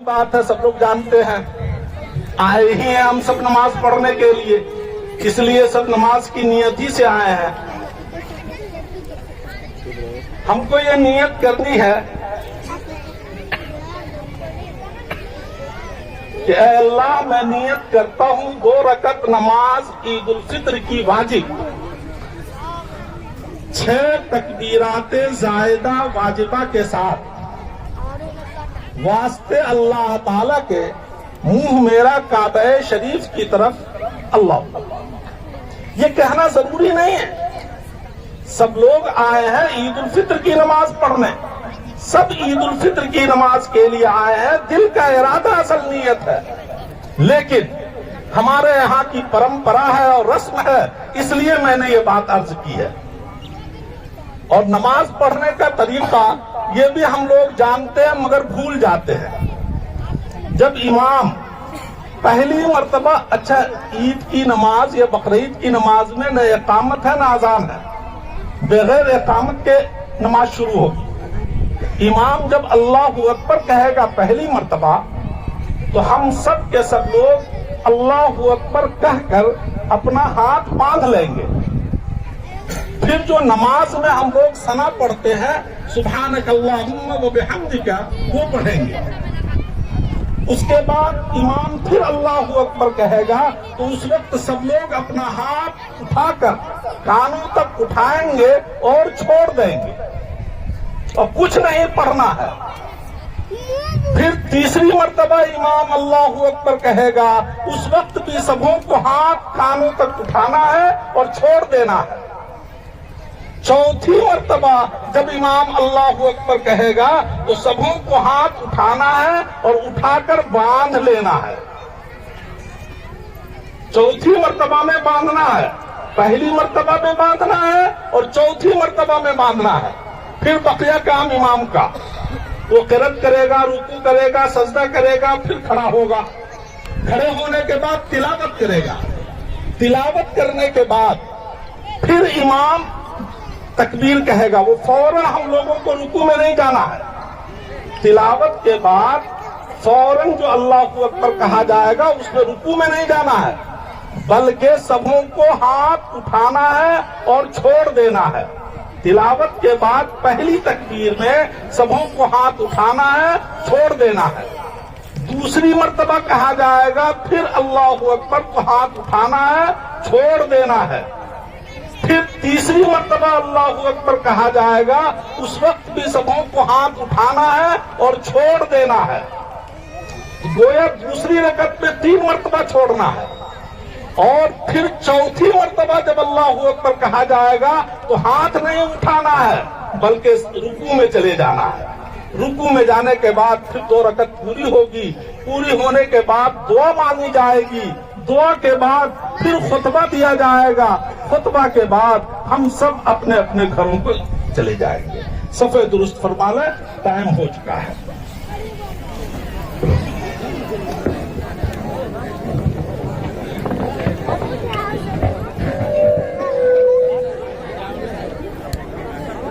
بات ہے, سب لوگ جانتے ہیں. آئے ہی ہیں ہم سب نماز پڑھنے کے لیے, اس لیے سب نماز کی نیت ہی سے آئے ہیں. ہم کو یہ نیت کرنی ہے کہ اے اللہ, میں نیت کرتا ہوں 2 رکعت نماز عید الفطر کی واجب, 6 تکبیرات زائدہ واجبہ کے ساتھ واسطے اللہ تعالی کے منہ میرا کعبہ شریف کی طرف. اللہ, یہ کہنا ضروری نہیں ہے. سب لوگ آئے ہیں عید الفطر کی نماز پڑھنے, سب عید الفطر کی نماز کے لیے آئے ہیں, دل کا ارادہ اصل نیت ہے. لیکن ہمارے یہاں کی پرمپرا ہے اور رسم ہے, اس لیے میں نے یہ بات عرض کی ہے. اور نماز پڑھنے کا طریقہ یہ بھی ہم لوگ جانتے ہیں مگر بھول جاتے ہیں. جب امام پہلی مرتبہ, اچھا عید کی نماز یا بقرعید کی نماز میں نہ اقامت ہے نہ اذان ہے, بغیر اقامت کے نماز شروع ہوگی. امام جب اللہ اکبر کہے گا پہلی مرتبہ, تو ہم سب کے سب لوگ اللہ اکبر کہہ کر اپنا ہاتھ باندھ لیں گے. پھر جو نماز میں ہم لوگ ثنا پڑھتے ہیں سبحانک اللہم و بحمدک, وہ پڑھیں گے. اس کے بعد امام پھر اللہ اکبر کہے گا, تو اس وقت سب لوگ اپنا ہاتھ اٹھا کر کانوں تک اٹھائیں گے اور چھوڑ دیں گے, اور کچھ نہیں پڑھنا ہے. پھر تیسری مرتبہ امام اللہ اکبر کہے گا, اس وقت بھی سبوں کو ہاتھ کانوں تک اٹھانا ہے اور چھوڑ دینا ہے. چوتھی مرتبہ جب امام اللہ اکبر کہے گا, تو سبوں کو ہاتھ اٹھانا ہے اور اٹھا کر باندھ لینا ہے. چوتھی مرتبہ میں باندھنا ہے, پہلی مرتبہ میں باندھنا ہے اور چوتھی مرتبہ میں باندھنا ہے. پھر بقیہ کام امام کا, وہ قرات کرے گا, رکوع کرے گا, سجدہ کرے گا, پھر کھڑا ہوگا. کھڑے ہونے کے بعد تلاوت کرے گا. تلاوت کرنے کے بعد پھر امام تکبیر کہے گا. وہ فوراً ہم لوگوں کو رکوع میں نہیں جانا ہے. تلاوت کے بعد فوراً جو اللہ اکبر کہا جائے گا اس میں رکوع میں نہیں جانا ہے, بلکہ سبوں کو ہاتھ اٹھانا ہے اور چھوڑ دینا ہے. تلاوت کے بعد پہلی تکبیر میں سبوں کو ہاتھ اٹھانا ہے, چھوڑ دینا ہے. دوسری مرتبہ کہا جائے گا, پھر اللہ اکبر کو ہاتھ اٹھانا ہے, چھوڑ دینا ہے. پھر تیسری مرتبہ اللہ اکبر کہا جائے گا, اس وقت بھی سبوں کو ہاتھ اٹھانا ہے اور چھوڑ دینا ہے. گویا دوسری رکعت میں 3 مرتبہ چھوڑنا ہے. اور پھر چوتھی مرتبہ جب اللہ اکبر کہا جائے گا تو ہاتھ نہیں اٹھانا ہے, بلکہ رکوع میں چلے جانا ہے. رکوع میں جانے کے بعد پھر 2 رکعت پوری ہوگی. پوری ہونے کے بعد دعا مانگی جائے گی. دعا کے بعد پھر خطبہ دیا جائے گا. خطبہ کے بعد ہم سب اپنے اپنے گھروں کو چلے جائیں گے. صفحہ درست فرما لیں, ٹائم ہو چکا ہے.